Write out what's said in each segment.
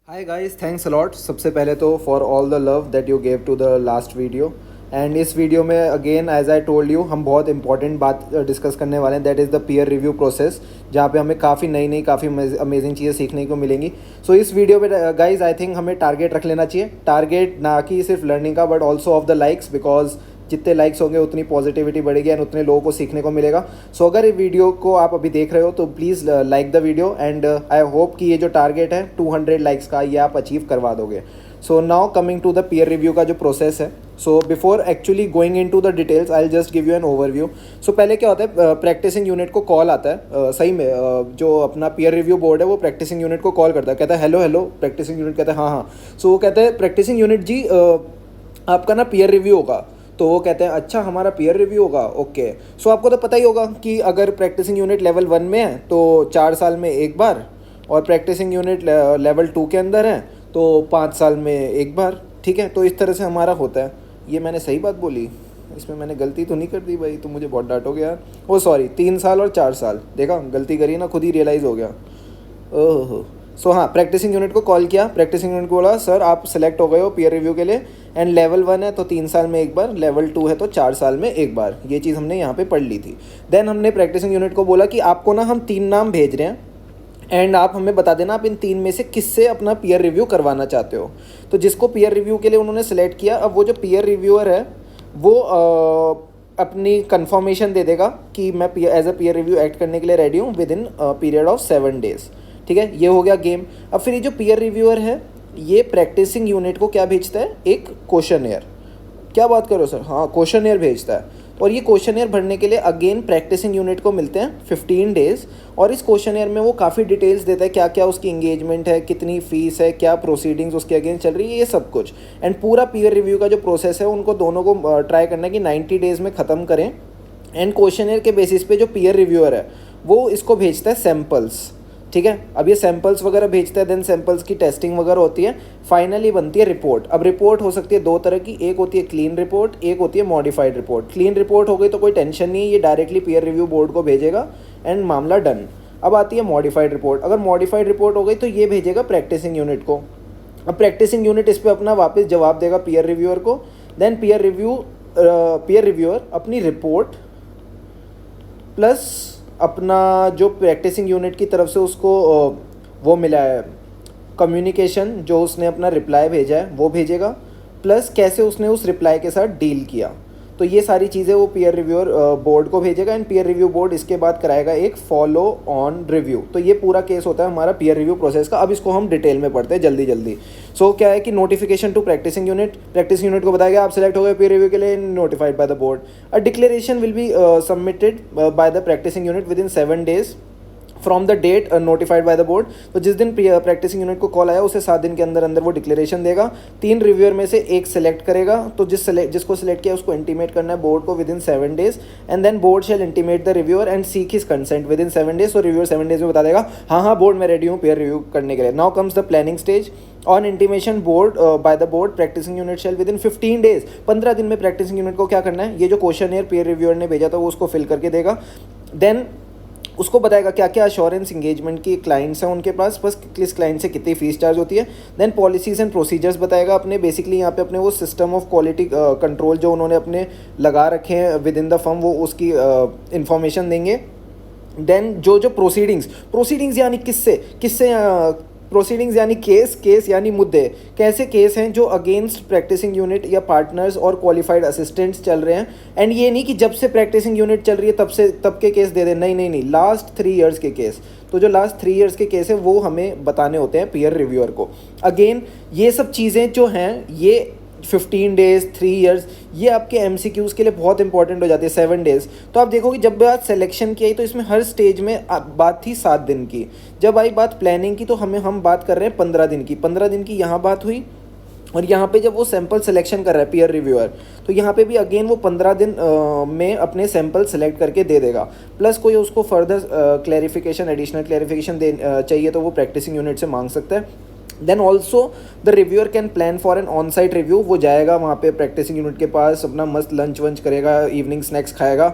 Hi guys, thanks a lot सबसे पहले तो for all the love that you gave to the last video. And इस video में again as I told you हम बहुत important बात डिस्कस करने वाले हैं, that is the peer review process, जहाँ पे हमें काफ़ी नई काफ़ी अमेजिंग चीज़ें सीखने को मिलेंगी। सो इस वीडियो पे गाइस आई थिंक हमें टारगेट रख लेना चाहिए, टारगेट ना कि सिर्फ लर्निंग का but also of the likes, because जितने लाइक्स होंगे उतनी पॉजिटिविटी बढ़ेगी एंड उतने लोगों को सीखने को मिलेगा। सो अगर ये वीडियो को आप अभी देख रहे हो तो please like the video and I hope कि ये जो टारगेट है 200 लाइक्स का ये आप अचीव करवा दोगे। So now coming to the peer review का जो प्रोसेस है, so before actually going into the details I will just give you an overview. सो पहले क्या होता है, प्रैक्टिसिंग यूनिट को कॉल आता है, सही में जो अपना पीयर रिव्यू बोर्ड है वो प्रैक्टिसिंग यूनिट को कॉल करता है, कहता है हेलो हेलो। प्रैक्टिसिंग यूनिट कहता है हाँ हाँ। सो वो कहते हैं प्रैक्टिसिंग यूनिट जी आपका ना पीयर रिव्यू होगा। तो वो कहते हैं अच्छा हमारा पीयर रिव्यू होगा, ओके। सो आपको तो पता ही होगा कि अगर प्रैक्टिसिंग यूनिट लेवल 1 में है तो 4 साल में एक बार, और प्रैक्टिसिंग यूनिट लेवल 2 के अंदर है तो 5 साल में एक बार, ठीक है। तो इस तरह से हमारा होता है। ये मैंने सही बात बोली, इसमें मैंने गलती तो नहीं कर दी भाई, तो मुझे बहुत डांटोगे यार। ओ सॉरी, 3 साल और 4 साल, देखा गलती करी ना, खुद ही रियलाइज़ हो गया। ओहो। सो हाँ, प्रैक्टिसिंग यूनिट को कॉल किया, प्रैक्टिसिंग यूनिट को बोला सर आप सेलेक्ट हो गए हो पीयर रिव्यू के लिए, एंड लेवल 1 है तो 3 साल में एक बार, लेवल 2 है तो 4 साल में एक बार। ये चीज़ हमने यहाँ पे पढ़ ली थी। देन हमने प्रैक्टिसिंग यूनिट को बोला कि आपको ना हम 3 नाम भेज रहे हैं एंड आप हमें बता देना आप इन 3 में से किससे अपना पीयर रिव्यू करवाना चाहते हो। तो जिसको पीयर रिव्यू के लिए उन्होंने सेलेक्ट किया, अब वो जो पीयर रिव्यूअर है वो अपनी कंफर्मेशन दे देगा कि मैं as a peer review act करने के लिए रेडी हूँ within period of 7 days, ठीक है। ये हो गया गेम। अब फिर ये जो पीयर रिव्यूअर है ये प्रैक्टिसिंग यूनिट को क्या भेजता है, एक क्वेश्चनएयर। क्या बात करो सर, हाँ क्वेश्चनएयर भेजता है। और ये क्वेश्चनएयर भरने के लिए अगेन प्रैक्टिसिंग यूनिट को मिलते हैं 15 डेज़, और इस क्वेश्चनएयर में वो काफ़ी डिटेल्स देता है, क्या क्या उसकी इंगेजमेंट है, कितनी फीस है, क्या प्रोसीडिंग्स उसके अगेंस्ट चल रही है, ये सब कुछ। एंड पूरा पीयर रिव्यू का जो प्रोसेस है उनको दोनों को ट्राई करना है कि 90 डेज़ में ख़त्म करें। एंड क्वेश्चनएयर के बेसिस पे जो पीयर रिव्यूअर है वो इसको भेजता है सैम्पल्स, ठीक है। अब ये सैम्पल्स वगैरह भेजता है, देन सैम्पल्स की टेस्टिंग वगैरह होती है, फाइनली बनती है रिपोर्ट। अब रिपोर्ट हो सकती है 2 तरह की, एक होती है क्लीन रिपोर्ट, एक होती है मॉडिफाइड रिपोर्ट। क्लीन रिपोर्ट हो गई तो कोई टेंशन नहीं है, ये डायरेक्टली पीयर रिव्यू बोर्ड को भेजेगा एंड मामला डन। अब आती है मॉडिफाइड रिपोर्ट। अगर मॉडिफाइड रिपोर्ट हो गई तो ये भेजेगा प्रैक्टिसिंग यूनिट को। अब प्रैक्टिसिंग यूनिट इस पर अपना वापस जवाब देगा पीयर रिव्यूअर को। देन पीयर रिव्यूअर अपनी रिपोर्ट प्लस अपना जो प्रैक्टिसिंग यूनिट की तरफ से उसको वो मिला है कम्युनिकेशन, जो उसने अपना रिप्लाई भेजा है वो भेजेगा, प्लस कैसे उसने उस रिप्लाई के साथ डील किया। तो ये सारी चीज़ें वो पीयर रिव्यूअर बोर्ड को भेजेगा एंड पीयर रिव्यू बोर्ड इसके बाद कराएगा एक फॉलो ऑन रिव्यू। तो ये पूरा केस होता है हमारा पीयर रिव्यू प्रोसेस का। अब इसको हम डिटेल में पढ़ते हैं जल्दी जल्दी। सो क्या है कि notification to practising unit, practising unit को बताया आप सेलेक्ट हो गए पीयर रिव्यू के लिए, notified by the board. A declaration will be submitted by the practising unit within 7 days from the date notified by the board. तो जिस दिन प्रैक्टिसिंग यूनिट को कॉल आया उसे 7 दिन के अंदर अंदर वो डिक्लेरेशन देगा। 3 रिव्यूअर में से एक सेलेक्ट करेगा, तो जिसको सेलेक्ट किया उसको इंटीमेट करना है बोर्ड को within 7 days, and then board shall intimate the reviewer and seek his consent within 7 days. तो रिव्यूअर 7 डेज में बता देगा हाँ हाँ बोर्ड मैं रेडी हूँ पीयर रिव्यू करने के लिए। Now comes the planning stage. On intimation board by the board practising unit shall within 15 days, 15 दिन में प्रैक्टिसिंग यूनिट को क्या करना है, ये जो क्वेश्चनएयर पीयर रिव्यूअर ने भेजा था वो उसको फिल करके देगा। देन उसको बताएगा क्या क्या अश्योरेंस इंगेजमेंट की क्लाइंट्स हैं उनके पास, बस किस क्लाइंट से कितनी फीस चार्ज होती है। देन पॉलिसीज़ एंड प्रोसीजर्स बताएगा अपने, बेसिकली यहाँ पे अपने वो सिस्टम ऑफ क्वालिटी कंट्रोल जो उन्होंने अपने लगा रखे हैं विद इन द फर्म वो उसकी इंफॉर्मेशन देंगे। देन जो प्रोसीडिंग्स यानी किससे प्रोसीडिंग्स यानी केस यानी मुद्दे, कैसे केस हैं जो अगेंस्ट प्रैक्टिसिंग यूनिट या पार्टनर्स और क्वालिफाइड असिस्टेंट्स चल रहे हैं। एंड ये नहीं कि जब से प्रैक्टिसिंग यूनिट चल रही है तब के केस दे दें, नहीं, लास्ट 3 ईयर्स के केस। तो जो लास्ट 3 ईयर्स के केस है वो हमें बताने होते हैं पीयर रिव्यूअर को। अगेन ये सब चीज़ें जो हैं ये 15 डेज़ 3 ईयर्स ये आपके MCQs के लिए बहुत इंपॉर्टेंट हो जाती है। 7 डेज़ तो आप देखोगे जब बात सिलेक्शन की आई तो इसमें हर स्टेज में बात थी 7 दिन की। जब आई बात प्लानिंग की तो हम बात कर रहे हैं 15 दिन की। 15 दिन की यहाँ बात हुई, और यहाँ पे जब वो सैम्पल सिलेक्शन कर रहा है पीयर रिव्यूअर तो यहाँ पे भी अगेन वो 15 दिन में अपने सैम्पल सेलेक्ट करके दे देगा। प्लस कोई उसको फर्दर क्लैरिफिकेशन एडिशनल क्लैरिफिकेशन चाहिए तो वो प्रैक्टिसिंग यूनिट से मांग सकता है। Then also the reviewer can plan for an on site review. वो जाएगा वहाँ पे प्रैक्टिसिंग यूनिट के पास, अपना मस्त लंच वंच करेगा, इवनिंग स्नैक्स खाएगा,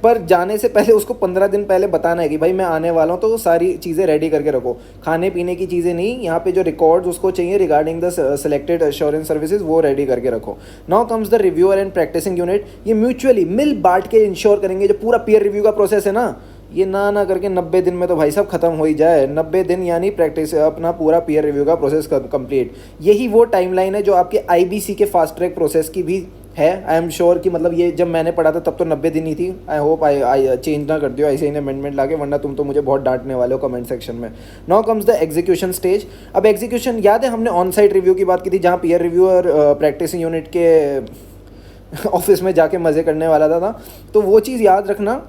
पर जाने से पहले उसको 15 दिन पहले बताना है कि भाई मैं आने वाला हूँ, तो वो सारी चीज़ें रेडी करके रखो। खाने पीने की चीज़ें नहीं, यहाँ पे जो रिकॉर्ड्स उसको चाहिए regarding the selected assurance services वो रेडी करके रखो। Now comes the reviewer and practising unit. ये म्यूचुअली मिल बांट के इंश्योर करेंगे जो पूरा पीयर रिव्यू का प्रोसेस है ना, ये ना करके 90 दिन में तो भाई साहब ख़त्म हो ही जाए। 90 दिन यानी प्रैक्टिस अपना पूरा पीयर रिव्यू का प्रोसेस कंप्लीट। यही वो टाइमलाइन है जो आपके आईबीसी के फास्ट ट्रैक प्रोसेस की भी है। आई एम श्योर कि मतलब ये जब मैंने पढ़ा था तब तो 90 दिन ही थी। आई होप आई चेंज ना कर दियो ऐसे ही अमेंडमेंट लाके, वरना तुम तो मुझे बहुत डांटने वाले हो कमेंट सेक्शन में। Now comes the execution stage. अब एग्जीक्यूशन याद है हमने ऑन साइट रिव्यू की बात की थी, जहाँ पीयर रिव्यूअर प्रैक्टिसिंग यूनिट के ऑफिस में जाके मज़े करने वाला था। तो वो चीज़ याद रखना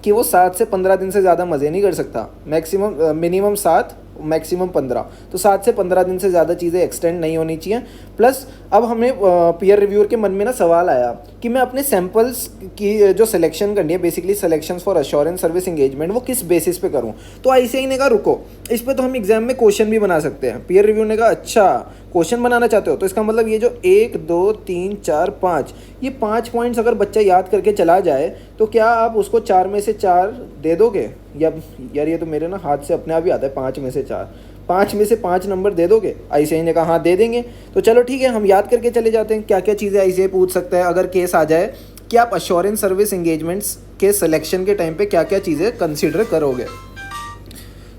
कि वो 7 से 15 दिन से ज़्यादा मज़े नहीं कर सकता। मैक्सिमम मिनिमम 7 मैक्सिमम 15, तो 7 से 15 दिन से ज़्यादा चीज़ें एक्सटेंड नहीं होनी चाहिए। प्लस अब हमें पीयर रिव्यूअर के मन में ना सवाल आया कि मैं अपने सैम्पल्स की जो सिलेक्शन करनी है, basically selection for assurance service engagement, वो किस बेसिस पे करूँ। तो ICAI ने कहा रुको, इस पर तो हम एग्जाम में क्वेश्चन भी बना सकते हैं। पीयर रिव्यू ने कहा अच्छा क्वेश्चन बनाना चाहते हो, तो इसका मतलब ये जो 1 2 3 4 5 ये 5 पॉइंट्स अगर बच्चा याद करके चला जाए तो क्या आप उसको 4 में से 4 दे दोगे? या यार ये तो मेरे ना हाथ से अपने आप ही आता है 5 में से 4, 5 में से 5 नंबर दे दोगे? ICAI ने कहा हाँ दे देंगे। तो चलो ठीक है, हम याद करके चले जाते हैं क्या क्या चीज़ें ICAI पूछ सकता है अगर केस आ जाए कि आप अश्योरेंस सर्विस इंगेजमेंट्स के सिलेक्शन के टाइम पे क्या क्या चीज़ें कंसिडर करोगे।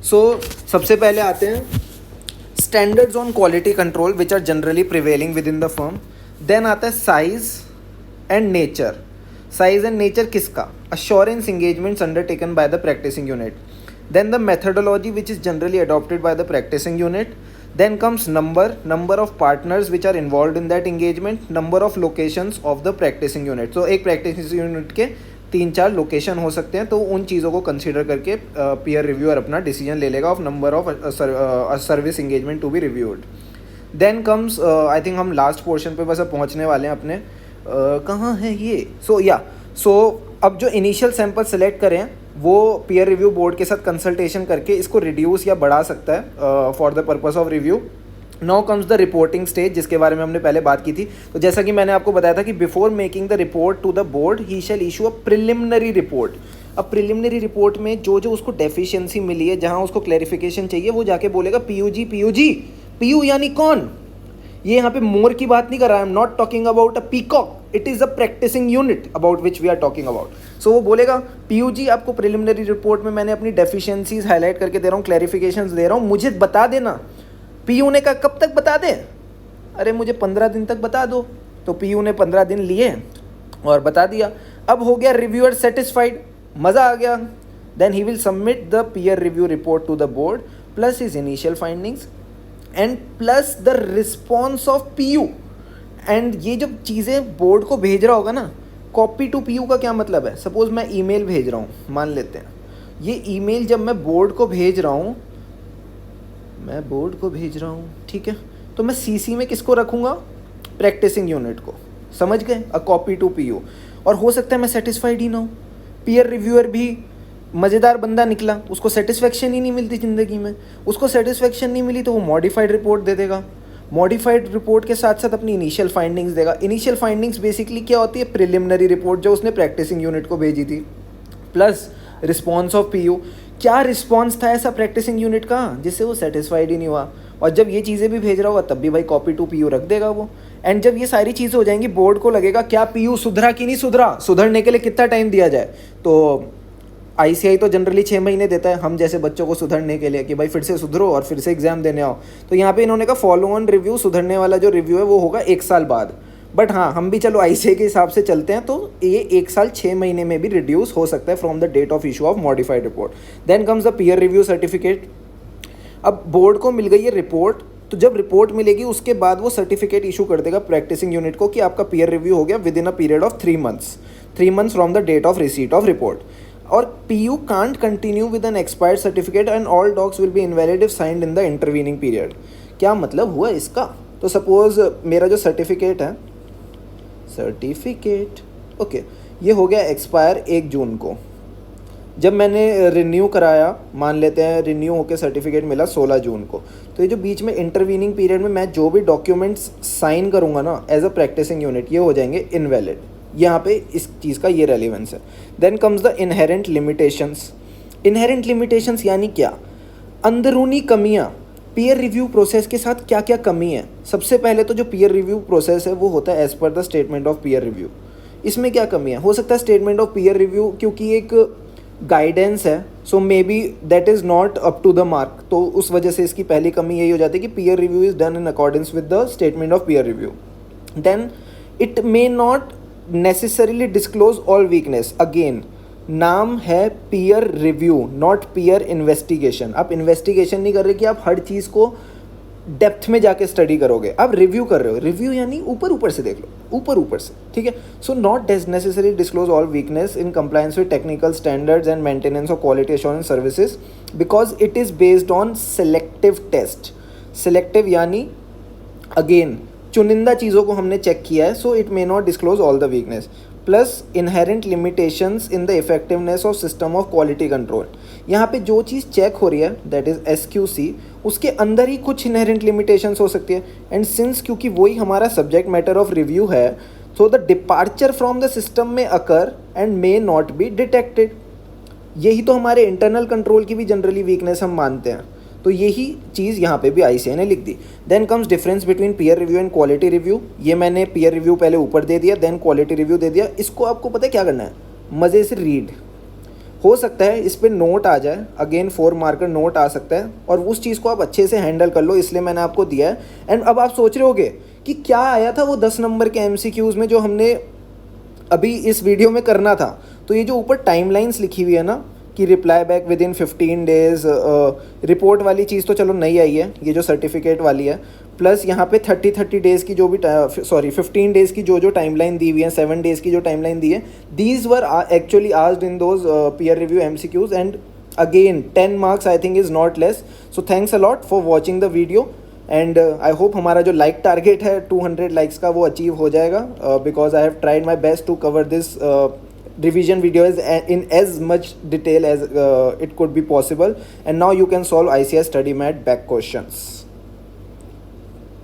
सो सबसे पहले आते हैं standards on quality control which are generally prevailing within the firm. Then आता है size and nature. Size and nature किसका? Assurance engagements undertaken by the practising unit. Then the methodology which is generally adopted by the practicing unit. Then comes number of partners which are involved in that engagement, number of locations of the practicing unit. So एक practicing unit के 3-4 location हो सकते हैं, तो उन चीज़ों को consider करके पीयर रिव्यूअर अपना डिसीजन ले लेगा of number of service engagement to be reviewed. Then comes I think हम लास्ट पोर्शन पे बस अब पहुँचने वाले हैं अपने, कहाँ है ये? सो अब जो इनिशियल सैंपल सेलेक्ट करें वो पीयर रिव्यू बोर्ड के साथ कंसल्टेशन करके इसको रिड्यूस या बढ़ा सकता है for the purpose of review. Now comes the reporting stage, जिसके बारे में हमने पहले बात की थी। तो जैसा कि मैंने आपको बताया था कि before making the report to the board he shall issue a preliminary report. अब प्रिलिमिनरी रिपोर्ट में जो उसको डेफिशिएंसी मिली है, जहाँ उसको क्लैरिफिकेशन चाहिए, वो जाके बोलेगा पीयू यानी कौन? ये यहाँ पे मोर की बात नहीं कर रहा है। I am not talking about a peacock, it is a practising unit about which we are talking about. So वो बोलेगा PUG आपको प्रिलिमिनरी रिपोर्ट में मैंने अपनी डेफिशिएंसीज हाईलाइट करके दे रहा हूँ, क्लैरिफिकेशंस दे रहा हूँ, मुझे बता देना। PU ने कहा कब तक बता दे? अरे मुझे 15 दिन तक बता दो। तो PU ने 15 दिन लिए और बता दिया। अब हो गया रिव्यूअर सेटिस्फाइड, मज़ा आ गया। Then he will submit the peer review report to the board plus his initial findings and plus the response of PU। And ये जब चीज़ें बोर्ड को भेज रहा होगा ना, कॉपी टू PU का क्या मतलब है? सपोज़ मैं ईमेल भेज रहा हूँ, मान लेते हैं ये ईमेल जब मैं बोर्ड को भेज रहा हूँ, ठीक है, तो मैं CC में किसको रखूँगा? प्रैक्टिसिंग यूनिट को। समझ गए? A copy to PU। और हो सकता है मैं सेटिस्फाइड ही ना हूँ, पीयर रिव्यूअर भी मज़ेदार बंदा निकला, उसको सेटिस्फेक्शन ही नहीं मिलती ज़िंदगी में, उसको सेटिस्फेक्शन नहीं मिली तो वो मॉडिफाइड रिपोर्ट दे देगा। मॉडिफाइड रिपोर्ट के साथ साथ अपनी इनिशियल फाइंडिंग्स देगा। इनिशियल फाइंडिंग्स बेसिकली क्या होती है? प्रिलिमिनरी रिपोर्ट जो उसने प्रैक्टिसिंग यूनिट को भेजी थी, प्लस रिस्पॉन्स ऑफ PU। क्या रिस्पॉन्स था ऐसा प्रैक्टिसिंग यूनिट का जिससे वो सेटिस्फाइड ही नहीं हुआ? और जब ये चीज़ें भी भेज रहा होगा तब भी भाई कॉपी टू PU रख देगा वो। एंड जब ये सारी चीज़ें हो जाएंगी, बोर्ड को लगेगा क्या PU सुधरा कि नहीं सुधरा, सुधरने के लिए कितना टाइम दिया जाए। तो ICAI तो जनरली 6 महीने देता है हम जैसे बच्चों को सुधरने के लिए कि भाई फिर से सुधरो और फिर से एग्जाम देने आओ। तो यहाँ पे इन्होंने कहा फॉलो ऑन रिव्यू, सुधरने वाला जो रिव्यू है वो होगा 1 साल बाद। बट हाँ, हम भी चलो ICAI के हिसाब से चलते हैं, तो ये 1 साल 6 महीने में भी रिड्यूस हो सकता है from the date of issue of modified report. Then comes the peer review certificate. अब बोर्ड को मिल गई है रिपोर्ट, तो जब रिपोर्ट मिलेगी उसके बाद वो सर्टिफिकेट इशू कर देगा प्रैक्टिसिंग यूनिट को कि आपका पीयर रिव्यू हो गया within a period of 3 months from the date of receipt of report. और PU can't continue with an expired certificate and all docs will be invalid if signed in the intervening period। क्या मतलब हुआ इसका? तो suppose मेरा जो certificate okay, ये हो गया एक्सपायर 1 जून को, जब मैंने रिन्यू कराया, मान लेते हैं रिन्यू होकर सर्टिफिकेट मिला 16 जून को, तो ये जो बीच में इंटरवीनिंग पीरियड में मैं जो भी डॉक्यूमेंट्स साइन करूँगा ना एज अ प्रैक्टिसिंग यूनिट, ये हो जाएंगे इनवैलिड। यहाँ पे इस चीज़ का ये रेलिवेंस है। Then comes the inherent limitations. Inherent limitations यानी क्या? अंदरूनी कमियाँ। पीयर रिव्यू प्रोसेस के साथ क्या क्या कमी है? सबसे पहले तो जो पीयर रिव्यू प्रोसेस है वो होता है as per the statement of peer review. इसमें क्या कमी है? हो सकता है स्टेटमेंट ऑफ पीयर रिव्यू क्योंकि एक गाइडेंस है, so maybe that is not up to the mark, तो उस वजह से इसकी पहली कमी यही हो जाती है कि peer review is done in accordance with the statement of peer review. Then it may not necessarily disclose all weakness. Again, नाम है peer review, not peer investigation. आप इन्वेस्टिगेशन नहीं कर रहे कि आप हर चीज़ को डेप्थ में जाके स्टडी करोगे, आप रिव्यू कर रहे हो। रिव्यू यानी ऊपर ऊपर से देख लो, ऊपर ऊपर से, ठीक है। So not necessary disclose all weakness in compliance with technical standards and maintenance of quality assurance services because it is based on selective test. Selective यानी अगेन चुनिंदा चीज़ों को हमने चेक किया है, so it may not disclose all the weakness. Plus inherent limitations in the effectiveness of system of quality control. यहाँ पे जो चीज़ चेक हो रही है दैट इज़ SQC, उसके अंदर ही कुछ इनहेरेंट लिमिटेशंस हो सकती है। एंड सिंस क्योंकि वही हमारा सब्जेक्ट मैटर ऑफ रिव्यू है, so the departure from the system में occur and may not be detected. यही तो हमारे इंटरनल कंट्रोल की भी जनरली वीकनेस हम मानते हैं, तो यही चीज़ यहाँ पे भी ICAI ने लिख दी। Then comes difference between peer review and quality review. ये मैंने पीयर रिव्यू पहले ऊपर दे दिया, देन क्वालिटी रिव्यू दे दिया। इसको आपको पता है क्या करना है? मज़े से रीड। हो सकता है इस पर नोट आ जाए, अगेन 4 मार्कर नोट आ सकता है, और उस चीज़ को आप अच्छे से हैंडल कर लो, इसलिए मैंने आपको दिया है। एंड अब आप सोच रहे होगे कि क्या आया था वो 10 नंबर के MCQs में जो हमने अभी इस वीडियो में करना था। तो ये जो ऊपर टाइमलाइंस लिखी हुई है ना कि reply back with in 15 days, report वाली चीज़ तो चलो नहीं आई है, ये जो सर्टिफिकेट वाली है। प्लस यहाँ पे 30 डेज़ की जो भी 15 डेज़ की जो टाइमलाइन दी हुई है, 7 डेज़ की जो टाइमलाइन दी है, these were actually asked in those peer review MCQs। And again 10 marks I think is not less. So thanks a lot for watching the video, and I hope हमारा जो like target है 200 likes का वो achieve हो जाएगा, because I have tried my best to cover this revision video is in as much detail as it could be possible. And now you can solve ICAI study mat back questions.